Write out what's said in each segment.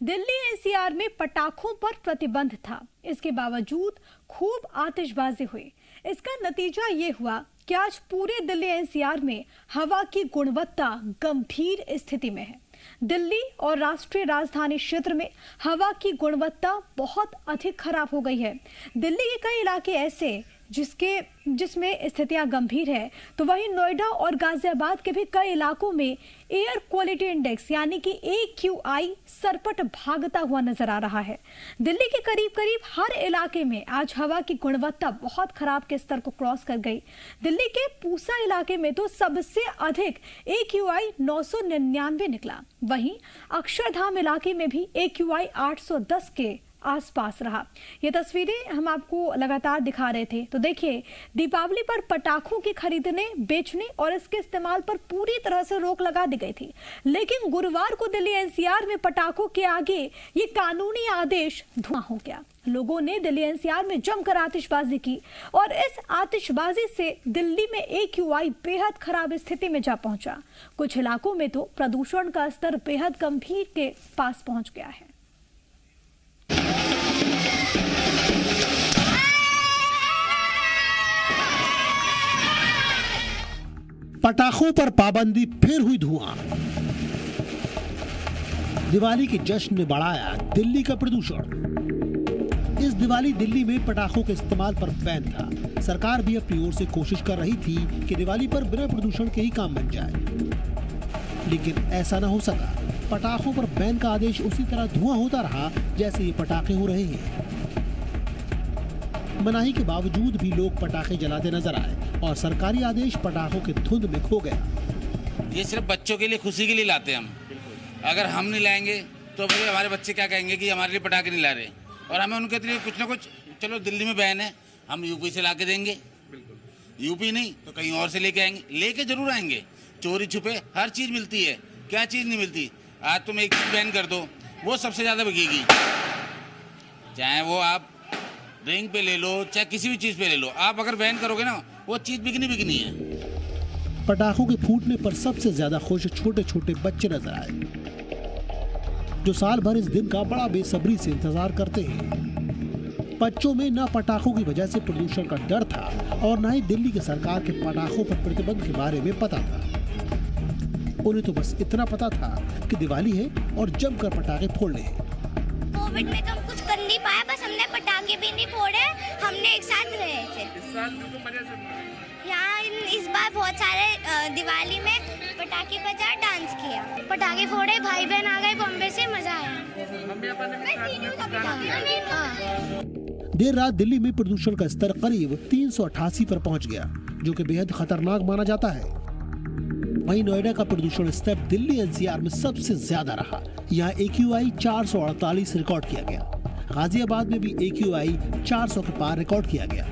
Delhi NCR में पटाखों पर प्रतिबंध था। इसके बावजूद खूब आतिशबाजी हुई। इसका नतीजा ये हुआ कि आज पूरे दिल्ली एनसीआर में हवा की गुणवत्ता गंभीर स्थिति में है। दिल्ली और राष्ट्रीय राजधानी क्षेत्र में हवा की गुणवत्ता बहुत अधिक खराब हो गई है। दिल्ली के कई इलाके ऐसे जिसमें स्थितियां गंभीर है, तो वहीं नोएडा और गाजियाबाद के भी कई इलाकों में एयर क्वालिटी इंडेक्स यानी कि AQI सरपट भागता हुआ नजर आ रहा है। दिल्ली के करीब करीब हर इलाके में आज हवा की गुणवत्ता बहुत खराब के स्तर को क्रॉस कर गई। दिल्ली के पूसा इलाके में तो सबसे अधिक AQI 999 निकला। वहीं अक्षरधाम इलाके में भी AQI 810 के आसपास रहा। ये तस्वीरें हम आपको लगातार दिखा रहे थे। तो देखिए, दीपावली पर पटाखों के खरीदने, बेचने और इसके इस्तेमाल पर पूरी तरह से रोक लगा दी गई थी। लेकिन गुरुवार को दिल्ली एनसीआर में पटाखों के आगे ये कानूनी आदेश धुआं हो गया। लोगों ने दिल्ली एनसीआर में जमकर आतिशबाजी की और इस आतिशबाजी से दिल्ली में AQI बेहद खराब स्थिति में जा पहुंचा। कुछ इलाकों में तो प्रदूषण का स्तर बेहद गंभीर के पास पहुंच गया है। पटाखों पर पाबंदी, फिर हुई धुआं। दिवाली के जश्न ने बढ़ाया दिल्ली का प्रदूषण। इस दिवाली दिल्ली में पटाखों के इस्तेमाल पर बैन था। सरकार भी अपनी ओर से कोशिश कर रही थी कि दिवाली पर बिना प्रदूषण के ही काम बन जाए, लेकिन ऐसा न हो सका। पटाखों पर बैन का आदेश उसी तरह धुआं होता रहा जैसे ये पटाखे हो रहे हैं। मनाही के बावजूद भी लोग पटाखे जलाते नजर आए और सरकारी आदेश पटाखों के धुंध में खो गया। ये सिर्फ बच्चों के लिए, खुशी के लिए लाते हैं हम। अगर हम नहीं लाएंगे तो फिर हमारे बच्चे क्या कहेंगे कि हमारे लिए पटाखे नहीं ला रहे, और हमें उनके लिए कुछ ना कुछ, चलो दिल्ली में बैन है, हम यूपी से ला के देंगे। यूपी नहीं तो कहीं और से लेके आएंगे, लेके जरूर आएंगे। चोरी छुपे हर चीज मिलती है, क्या चीज नहीं मिलती। आज तुम एक चीज बैन कर दो, वो सबसे ज्यादा बिकेगी। चाहे वो आप ड्रिंक पे ले लो, चाहे किसी भी चीज पे ले लो, आप अगर बैन करोगे ना, वो चीज बिकनी है। पटाखों के फूटने पर सबसे ज्यादा खुश छोटे छोटे बच्चे नजर आए, जो साल भर इस दिन का बड़ा बेसब्री से इंतजार करते हैं। बच्चों में न पटाखों की वजह से प्रदूषण का डर था और न ही दिल्ली की सरकार के पटाखों पर प्रतिबंध के बारे में पता था। उन्हें तो बस इतना पता था कि दिवाली है और जमकर पटाखे फोड़ने हैं। कोविड में तो हम कुछ कर नहीं पाया, बस हमने पटाखे भी नहीं फोड़े, हमने एक साथ रहे थे। इस साल तो मजा से यहाँ इस बार बहुत सारे दिवाली में पटाखे बजा डांस किया, पटाखे फोड़े, भाई बहन आ गए बॉम्बे से, मजा आया। देर रात दिल्ली में प्रदूषण का स्तर करीब 388 पर पहुंच गया, जो कि बेहद खतरनाक माना जाता है। वहीं नोएडा का प्रदूषण स्तर दिल्ली एनसीआर में सबसे ज्यादा रहा। यहाँ AQI 448 रिकॉर्ड किया गया। गाजियाबाद में भी AQI 400 के पार रिकॉर्ड किया गया।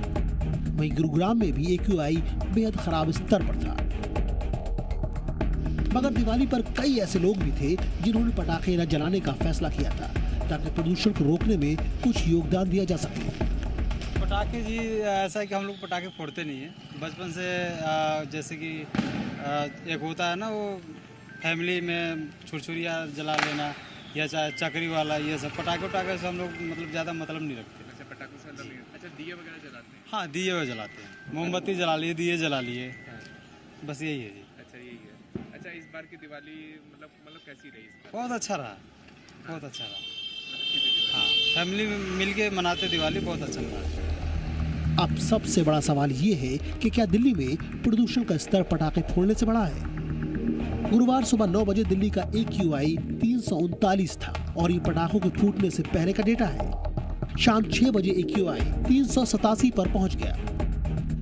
वहीं गुरुग्राम में भी AQI बेहद खराब स्तर पर था। मगर दिवाली पर कई ऐसे लोग भी थे जिन्होंने पटाखे न जलाने का फैसला किया था, ताकि प्रदूषण को रोकने में कुछ योगदान दिया जा सके। पटाखे जी, ऐसा है कि हम लोग पटाखे फोड़ते नहीं है बचपन से। जैसे कि एक होता है ना, वो फैमिली में छुरछुरिया जला लेना या चाहे चक्री वाला, ये सब पटाखे से हम लोग मतलब ज़्यादा मतलब नहीं रखते। अच्छा, पटाखों से अंदर नहीं। अच्छा, दिए वगैरह जलाते हैं? हाँ, दिए वगैरह जलाते हैं, मोमबत्ती जला लिए, दिए जला लिए, बस यही है जी। अच्छा, यही है। अच्छा, इस बार की दिवाली मतलब कैसी रही? बहुत अच्छा रहा, बहुत अच्छा रहा। हाँ, फैमिली में मिल के मनाते दिवाली, बहुत अच्छा रहा। अब सबसे बड़ा सवाल ये है कि क्या दिल्ली में प्रदूषण का स्तर पटाखे फोड़ने से बढ़ा है? गुरुवार सुबह 9 बजे दिल्ली का AQI 339 था और ये पटाखों के फूटने से पहले का डेटा है। शाम 6 बजे AQI 387 पर पहुंच गया,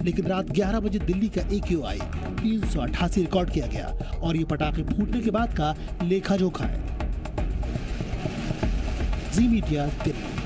लेकिन रात 11 बजे दिल्ली का AQI 388 रिकॉर्ड किया गया और ये पटाखे फूटने के बाद का लेखा जोखा है। जी मीडिया दिल्ली।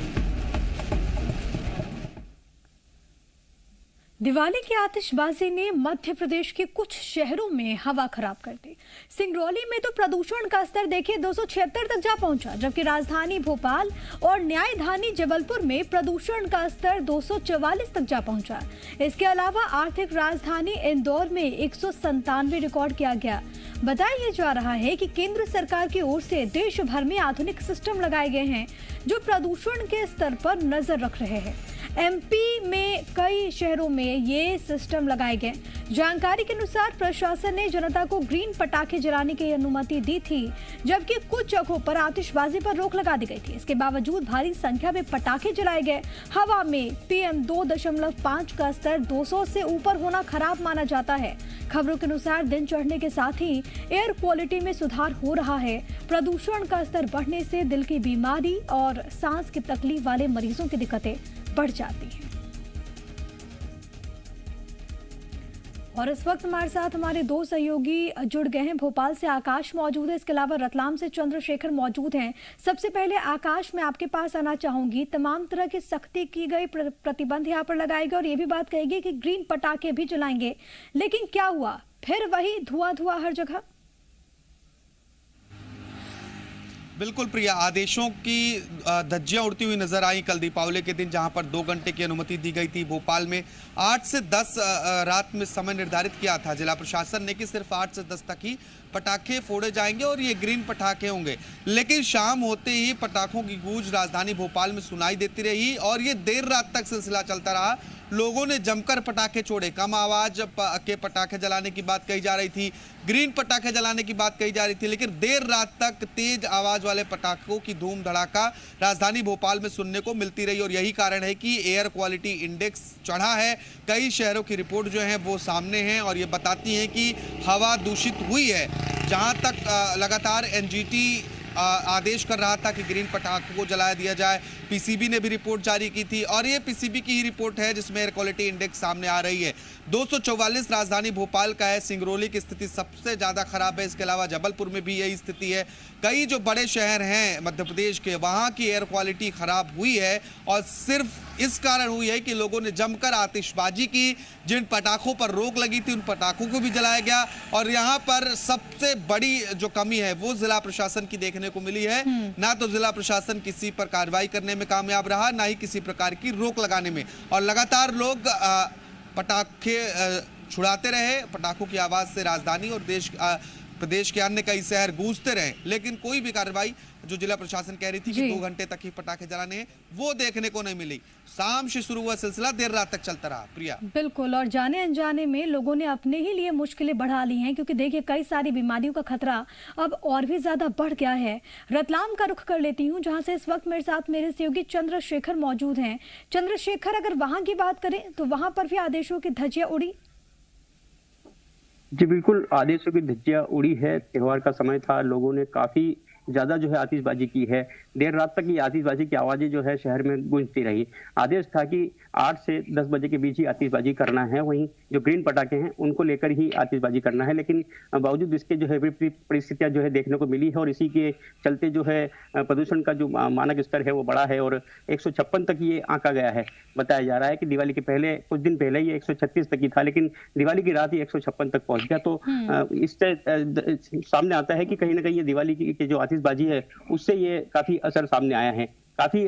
दिवाली की आतिशबाजी ने मध्य प्रदेश के कुछ शहरों में हवा खराब कर दी। सिंगरौली में तो प्रदूषण का स्तर देखिए 276 तक जा पहुंचा, जबकि राजधानी भोपाल और न्यायधानी जबलपुर में प्रदूषण का स्तर 244 तक जा पहुंचा। इसके अलावा आर्थिक राजधानी इंदौर में 197 रिकॉर्ड किया गया। बताया जा रहा है कि केंद्र सरकार की ओर से देश भर में आधुनिक सिस्टम लगाए गए हैं जो प्रदूषण के स्तर पर नजर रख रहे हैं। एमपी में कई शहरों में ये सिस्टम लगाए गए। जानकारी के अनुसार प्रशासन ने जनता को ग्रीन पटाखे जलाने की अनुमति दी थी, जबकि कुछ जगहों पर आतिशबाजी पर रोक लगा दी गई थी। इसके बावजूद भारी संख्या में पटाखे जलाए गए। हवा में PM 2.5 का स्तर 200 से ऊपर होना खराब माना जाता है। खबरों के अनुसार दिन चढ़ने के साथ ही एयर क्वालिटी में सुधार हो रहा है। प्रदूषण का स्तर बढ़ने से दिल की बीमारी और सांस की तकलीफ वाले मरीजों की दिक्कतें बढ़ जाती हैं। और इस वक्त हमारे साथ हमारे दो सहयोगी जुड़ गए हैं। भोपाल से आकाश मौजूद है, इसके अलावा रतलाम से चंद्रशेखर मौजूद हैं। सबसे पहले आकाश, मैं आपके पास आना चाहूंगी। तमाम तरह की सख्ती की गई, प्रतिबंध यहाँ पर लगाए गए और ये भी बात कहेगी कि ग्रीन पटाखे भी जलाएंगे, लेकिन क्या हुआ? फिर वही धुआं हर जगह। बिल्कुल प्रिया, आदेशों की धज्जियां उड़ती हुई नजर आई कल दीपावली के दिन, जहां पर 2 घंटे की अनुमति दी गई थी। भोपाल में 8 से 10 रात में समय निर्धारित किया था जिला प्रशासन ने कि सिर्फ 8 से 10 तक ही पटाखे फोड़े जाएंगे और ये ग्रीन पटाखे होंगे। लेकिन शाम होते ही पटाखों की गूंज राजधानी भोपाल में सुनाई देती रही और ये देर रात तक सिलसिला चलता रहा। लोगों ने जमकर पटाखे छोड़े। कम आवाज के पटाखे जलाने की बात कही जा रही थी, ग्रीन पटाखे जलाने की बात कही जा रही थी, लेकिन देर रात तक तेज आवाज वाले पटाखों की धूम धड़ाका राजधानी भोपाल में सुनने को मिलती रही। और यही कारण है कि एयर क्वालिटी इंडेक्स चढ़ा है। कई शहरों की रिपोर्ट जो है वो सामने है और ये बताती है कि हवा दूषित हुई है। जहां तक लगातार NGT आदेश कर रहा था कि ग्रीन पटाखों को जला दिया जाए, PCB ने भी रिपोर्ट जारी की थी और ये PCB की ही रिपोर्ट है जिसमें एयर क्वालिटी इंडेक्स सामने आ रही है। 244 राजधानी भोपाल का है। सिंगरौली की स्थिति सबसे ज़्यादा खराब है। इसके अलावा जबलपुर में भी यही स्थिति है। कई जो बड़े शहर हैं मध्य प्रदेश के, वहाँ की एयर क्वालिटी खराब हुई है और सिर्फ इस कारण हुई है कि लोगों ने जमकर आतिशबाजी की। जिन पटाखों पर रोक लगी थी उन पटाखों को भी जलाया गया। और यहाँ पर सबसे बड़ी जो कमी है वो जिला प्रशासन की देखने को मिली है। ना तो जिला प्रशासन किसी पर कार्रवाई करने में कामयाब रहा, ना ही किसी प्रकार की रोक लगाने में। और लगातार लोग पटाखे छुड़ाते रहे। पटाखों की आवाज से राजधानी और प्रदेश के अन्य कई शहर गूंजते रहे, लेकिन कोई भी कार्रवाई जो जिला प्रशासन कह रही थी कि 2 घंटे तक ही पटाखे जलाने हैं, वो देखने को नहीं मिली। शाम से शुरू हुआ सिलसिला देर रात तक चलता रहा। प्रिया, बिल्कुल, और जाने अनजाने में लोगों ने अपने ही लिए मुश्किलें बढ़ा ली हैं, क्योंकि देखिए कई सारी बीमारियों का खतरा अब और भी ज्यादा बढ़ गया है। रतलाम का रुख कर लेती हूँ, जहाँ से इस वक्त मेरे साथ मेरे सहयोगी चंद्रशेखर मौजूद हैं। चंद्रशेखर, अगर वहाँ की बात करें तो वहाँ पर भी आदेशों की धज्जियां उड़ी? जी बिल्कुल, आदेशों की धज्जियां उड़ी है। त्योहार का समय था, लोगों ने काफी ज्यादा जो है आतिशबाजी की है। देर रात तक ये आतिशबाजी की आवाजें जो है शहर में गूंजती रही। आदेश था कि 8 से 10 बजे के बीच ही आतिशबाजी करना है। वहीं जो ग्रीन पटाखे हैं उनको लेकर ही आतिशबाजी करना है, लेकिन बावजूद इसके जो है विपरीत परिस्थितियां जो है देखने को मिली है और इसी के चलते जो है प्रदूषण का जो मानक स्तर है वो बढ़ा है और 156 तक ये आंका गया है। बताया जा रहा है कि दिवाली के पहले कुछ दिन पहले ये 136 तक ही था, लेकिन दिवाली की रात ही 156 तक पहुंच गया। तो इससे सामने आता है कि कहीं ना कहीं ये दिवाली की जो आतिशबाजी है उससे ये काफी असर सामने आया है। काफी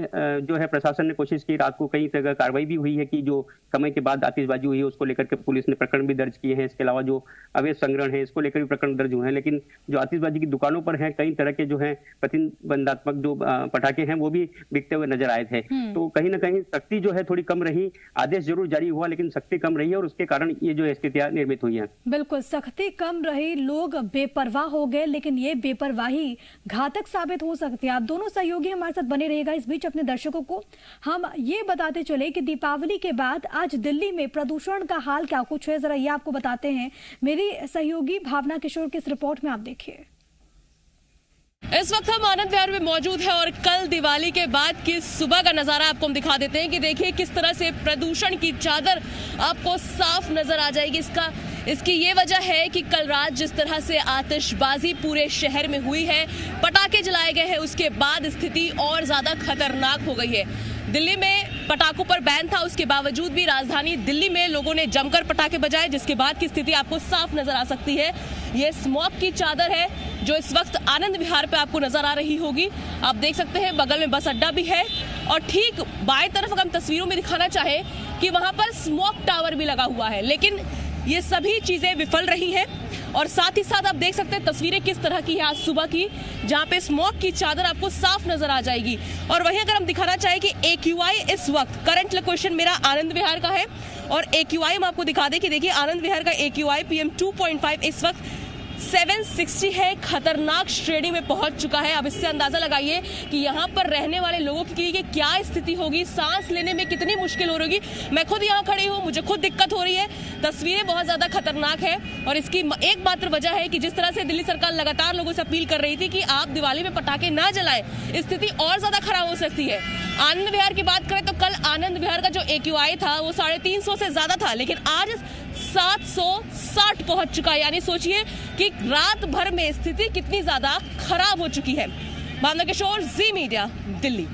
जो है प्रशासन ने कोशिश की, रात को कई जगह कार्रवाई भी हुई है कि जो समय के बाद आतिशबाजी हुई है उसको लेकर के पुलिस ने प्रकरण भी दर्ज किए हैं। इसके अलावा जो अवैध संग्रहण है इसको लेकर भी प्रकरण दर्ज हुए हैं। लेकिन जो आतिशबाजी की दुकानों पर है कई तरह के जो है प्रतिबंधात्मक जो पटाखे हैं वो भी बिकते हुए नजर आए थे। तो कहीं ना कहीं सख्ती जो है थोड़ी कम रही। आदेश जरूर जारी हुआ लेकिन सख्ती कम रही है और उसके कारण ये जो स्थितियां निर्मित हुई है। बिल्कुल, सख्ती कम रही, लोग बेपरवाह हो गए, लेकिन ये बेपरवाही घातक साबित हो सकती है। आप दोनों सहयोगी हमारे साथ बने रहेगा। इस बीच अपने दर्शकों को हम ये बताते चले कि दीपावली के बाद आज दिल्ली में प्रदूषण का हाल क्या कुछ है, जरा ये आपको बताते हैं मेरी सहयोगी भावना किशोर की इस रिपोर्ट में। आप देखिए, इस वक्त हम आनंद विहार में मौजूद है और कल दिवाली के बाद की सुबह का नजारा आपको हम दिखा देते हैं कि देखिए किस तरह से प्रदूषण की चादर आपको साफ नजर आ जाएगी। इसकी ये वजह है कि कल रात जिस तरह से आतिशबाजी पूरे शहर में हुई है, पटाखे जलाए गए हैं, उसके बाद स्थिति और ज्यादा खतरनाक हो गई है। दिल्ली में पटाखों पर बैन था, उसके बावजूद भी राजधानी दिल्ली में लोगों ने जमकर पटाखे बजाए, जिसके बाद की स्थिति आपको साफ नजर आ सकती है। ये स्मॉग की चादर है जो इस वक्त आनंद विहार पे आपको नजर आ रही होगी। आप देख सकते हैं बगल में बस अड्डा भी है और ठीक बाएं तरफ अगर हम तस्वीरों में दिखाना चाहें कि वहां पर स्मॉग टावर भी लगा हुआ है, लेकिन ये सभी चीजें विफल रही हैं। और साथ ही साथ आप देख सकते हैं तस्वीरें किस तरह की है आज सुबह की, जहां पे स्मॉग की चादर आपको साफ नजर आ जाएगी। और वहीं अगर हम दिखाना चाहें कि AQI इस वक्त करंट लोकेशन मेरा आनंद विहार का है और AQI हम आपको दिखा दें कि देखिए आनंद विहार का AQI PM 2.5 इस वक्त 760 है, खतरनाक श्रेणी में पहुंच चुका है। अब इससे अंदाजा लगाइए कि यहाँ पर रहने वाले लोगों के लिए क्या स्थिति होगी, सांस लेने में कितनी मुश्किल हो रही। मैं खुद यहाँ खड़ी हूँ, मुझे खुद दिक्कत हो रही है। तस्वीरें बहुत ज्यादा खतरनाक है और इसकी एकमात्र वजह है कि जिस तरह से दिल्ली सरकार लगातार लोगों से अपील कर रही थी कि आप दिवाली में पटाखे ना जलाएं, स्थिति और ज्यादा खराब हो सकती है। आनंद विहार की बात करें तो कल आनंद विहार का जो AQI था वो 350 से ज्यादा था, लेकिन आज 760 पहुंच चुका है। यानी सोचिए कि रात भर में स्थिति कितनी ज्यादा खराब हो चुकी है। भावना किशोर, जी मीडिया, दिल्ली।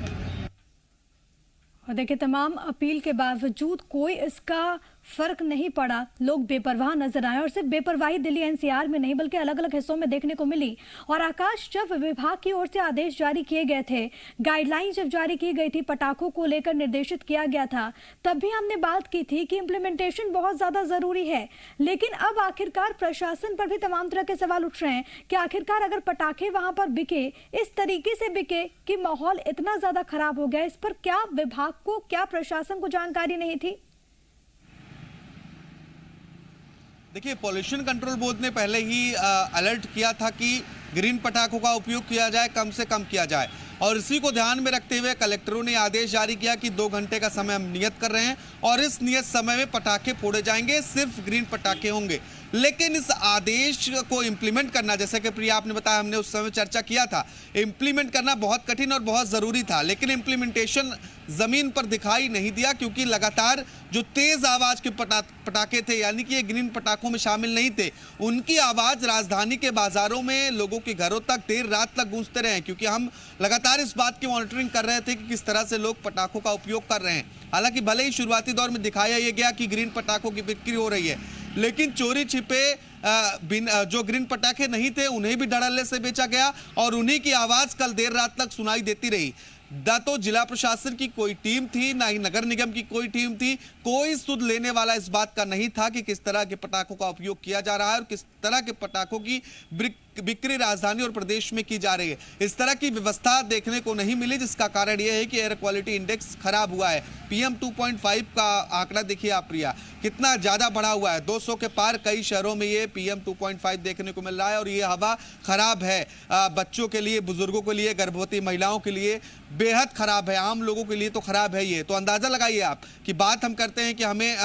और देखिए तमाम अपील के बावजूद कोई इसका फर्क नहीं पड़ा, लोग बेपरवाह नजर आए और सिर्फ बेपरवाही दिल्ली NCR में नहीं बल्कि अलग अलग हिस्सों में देखने को मिली। और आकाश, जब विभाग की ओर से आदेश जारी किए गए थे, गाइडलाइन जब जारी की गई थी, पटाखों को लेकर निर्देशित किया गया था, तब भी हमने बात की थी कि इम्प्लीमेंटेशन बहुत ज्यादा जरूरी है। लेकिन अब आखिरकार प्रशासन पर भी तमाम तरह के सवाल उठ रहे हैं कि आखिरकार अगर पटाखे वहां पर बिके, इस तरीके से बिके कि माहौल इतना ज्यादा खराब हो गया, इस पर क्या विभाग को, क्या प्रशासन को जानकारी नहीं थी? देखिए, पॉल्यूशन कंट्रोल बोर्ड ने पहले ही अलर्ट किया था कि ग्रीन पटाखों का उपयोग किया जाए, कम से कम किया जाए। और इसी को ध्यान में रखते हुए कलेक्टरों ने आदेश जारी किया कि 2 घंटे का समय हम नियत कर रहे हैं और इस नियत समय में पटाखे फोड़े जाएंगे, सिर्फ ग्रीन पटाखे होंगे। लेकिन इस आदेश को इम्प्लीमेंट करना, जैसे कि प्रिया आपने बताया, हमने उस समय चर्चा किया था, इम्प्लीमेंट करना बहुत कठिन और बहुत ज़रूरी था। लेकिन इम्प्लीमेंटेशन ज़मीन पर दिखाई नहीं दिया, क्योंकि लगातार जो तेज़ आवाज़ के पटाखे थे, यानी कि ये ग्रीन पटाखों में शामिल नहीं थे, उनकी आवाज़ राजधानी के बाज़ारों में लोगों के घरों तक देर रात तक गूंजते रहे। क्योंकि हम लगातार इस बात की मॉनिटरिंग कर रहे थे कि किस तरह से लोग पटाखों का उपयोग कर रहे हैं। हालांकि भले ही शुरुआती दौर में दिखाया यह गया कि ग्रीन पटाखों की बिक्री हो रही है, लेकिन चोरी छिपे जो ग्रीन पटाखे नहीं थे उन्हें भी धड़ल्ले से बेचा गया और उन्हीं की आवाज़ कल देर रात तक सुनाई देती रही। ना तो जिला प्रशासन की कोई टीम थी, ना ही नगर निगम की कोई टीम थी, कोई सुध लेने वाला इस बात का नहीं था कि किस तरह के पटाखों का उपयोग किया जा रहा है और किस तरह के पटाखों की बिक्री राजधानी और प्रदेश में की जा रही है। इस तरह की व्यवस्था देखने को नहीं मिली, जिसका कारण यह है कि एयर क्वालिटी इंडेक्स खराब हुआ है। PM 2.5 का आंकड़ा देखिए आप प्रिया, कितना ज्यादा बढ़ा हुआ है, 200 के पार कई शहरों में ये PM 2.5 देखने को मिल रहा है। और ये हवा खराब है, बच्चों के लिए, बुजुर्गों के लिए, गर्भवती महिलाओं के लिए बेहद खराब है, आम लोगों के लिए तो खराब है ये। तो अंदाजा लगाइए आप कि बात हम करते हैं कि हमें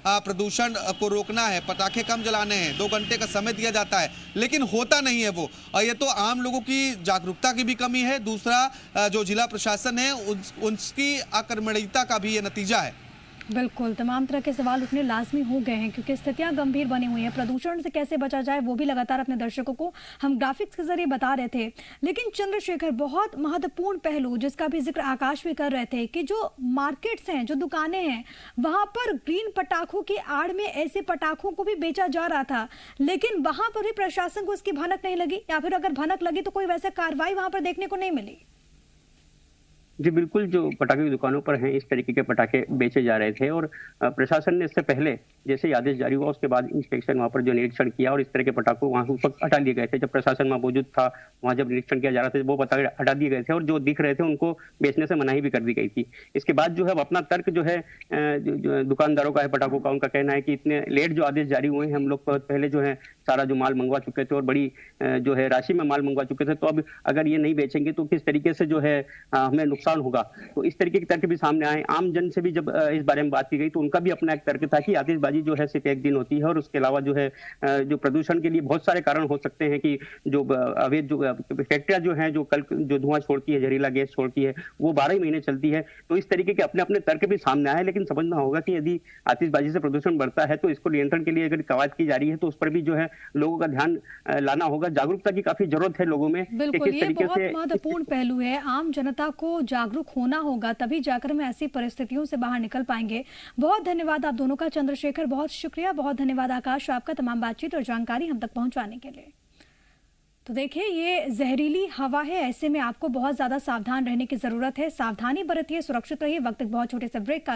प्रदूषण को रोकना है, पटाखे कम जलाने हैं, 2 घंटे का समय दिया जाता है, लेकिन होता नहीं है वो। और ये तो आम लोगों की जागरूकता की भी कमी है, दूसरा जो जिला प्रशासन है उसकी अकर्मण्यता का भी ये नतीजा है। बिल्कुल, तमाम तरह के सवाल उठने लाजमी हो गए हैं क्योंकि स्थितियां गंभीर बनी हुई हैं। प्रदूषण से कैसे बचा जाए वो भी लगातार अपने दर्शकों को हम ग्राफिक्स के जरिए बता रहे थे। लेकिन चंद्रशेखर, बहुत महत्वपूर्ण पहलू जिसका भी जिक्र आकाश भी कर रहे थे कि जो मार्केट्स हैं, जो दुकानें हैं, वहां पर ग्रीन पटाखों की आड़ में ऐसे पटाखों को भी बेचा जा रहा था, लेकिन वहां पर भी प्रशासन को इसकी भनक नहीं लगी, या फिर अगर भनक लगी तो कोई वैसा कार्रवाई वहां पर देखने को नहीं मिली। जी बिल्कुल, जो पटाखे की दुकानों पर हैं इस तरीके के पटाखे बेचे जा रहे थे और प्रशासन ने इससे पहले जैसे ही आदेश जारी हुआ उसके बाद इंस्पेक्शन वहाँ पर जो निरीक्षण किया और इस तरह के पटाखों वहाँ उस वक्त हटा लिए गए थे। जब प्रशासन वहाँ मौजूद था, वहाँ जब निरीक्षण किया जा रहा था, वो पटाखे हटा दिए गए थे और जो दिख रहे थे उनको बेचने से मनाही भी कर दी गई थी। इसके बाद जो है अपना तर्क जो है जो दुकानदारों का है पटाखों का, उनका कहना है कि इतने लेट जो आदेश जारी हुए हैं, हम लोग पहले जो है सारा जो माल मंगवा चुके थे और बड़ी जो है राशि में माल मंगवा चुके थे, तो अब अगर ये नहीं बेचेंगे तो किस तरीके से जो है हमें नुकसान होगा। तो इस तरीके के तर्क भी सामने आए। आम जन से भी जब इस बारे में बात की गई तो उनका भी अपना एक तर्क था कि आतिशबाजी जो है सिर्फ एक दिन होती है और उसके अलावा जो है जो प्रदूषण के लिए बहुत सारे कारण हो सकते हैं कि जो अवैध जो फैक्ट्रियां जो हैं जो धुआं छोड़ती है, जहरीला गैस छोड़ती है, वो 12 महीने चलती है। तो इस तरीके के अपने अपने तर्क भी सामने आए, लेकिन समझना होगा कि यदि आतिशबाजी से प्रदूषण बढ़ता है तो इसको नियंत्रण के लिए अगर कवायद की जा रही है तो उस पर भी जो है लोगों का ध्यान लाना होगा। जागरूकता की काफी जरूरत है लोगों में। बिल्कुल, ये बहुत महत्वपूर्ण पहलू है। आम जनता को जागरूक होना होगा, तभी जाकर हम ऐसी परिस्थितियों से बाहर निकल पाएंगे। बहुत धन्यवाद आप दोनों का। चंद्रशेखर, बहुत शुक्रिया। बहुत धन्यवाद आकाश आपका तमाम बातचीत और जानकारी हम तक पहुंचाने के लिए। तो देखिए, ये जहरीली हवा है, ऐसे में आपको बहुत ज्यादा सावधान रहने की जरूरत है। सावधानी बरतिए, सुरक्षित रहिए। वक्त एक बहुत छोटे से ब्रेक का